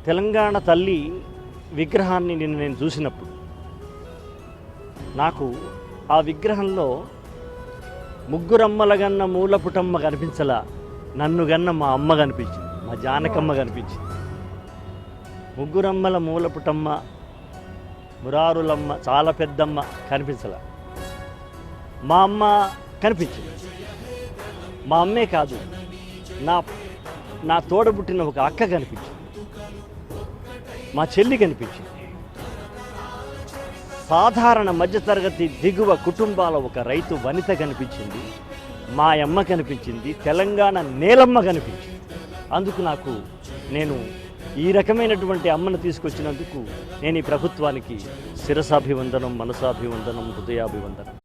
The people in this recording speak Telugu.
తెలంగాణ తల్లి విగ్రహాన్ని నేను చూసినప్పుడు నాకు ఆ విగ్రహంలో ముగ్గురమ్మల గన్న మూలపుటమ్మ కనిపించలా, నన్ను గన్న మా అమ్మ కనిపించింది, మా జానకమ్మ కనిపించింది. ముగ్గురమ్మల మూలపుటమ్మ, మురారులమ్మ, చాలా పెద్దమ్మ కనిపించలా, మా అమ్మ కనిపించింది. మా అమ్మే కాదు, నా తోడబుట్టిన ఒక అక్క కనిపించింది, మా చెల్లి కనిపించింది. సాధారణ మధ్యతరగతి దిగువ కుటుంబాల ఒక రైతు వనిత కనిపించింది, మా అమ్మ కనిపించింది, తెలంగాణ నేలమ్మ కనిపించింది. అందుకు నేను ఈ రకమైనటువంటి అమ్మను తీసుకొచ్చినందుకు నేను ఈ ప్రభుత్వానికి శిరసాభివందనం, మనసాభివందనం, హృదయాభివందనం.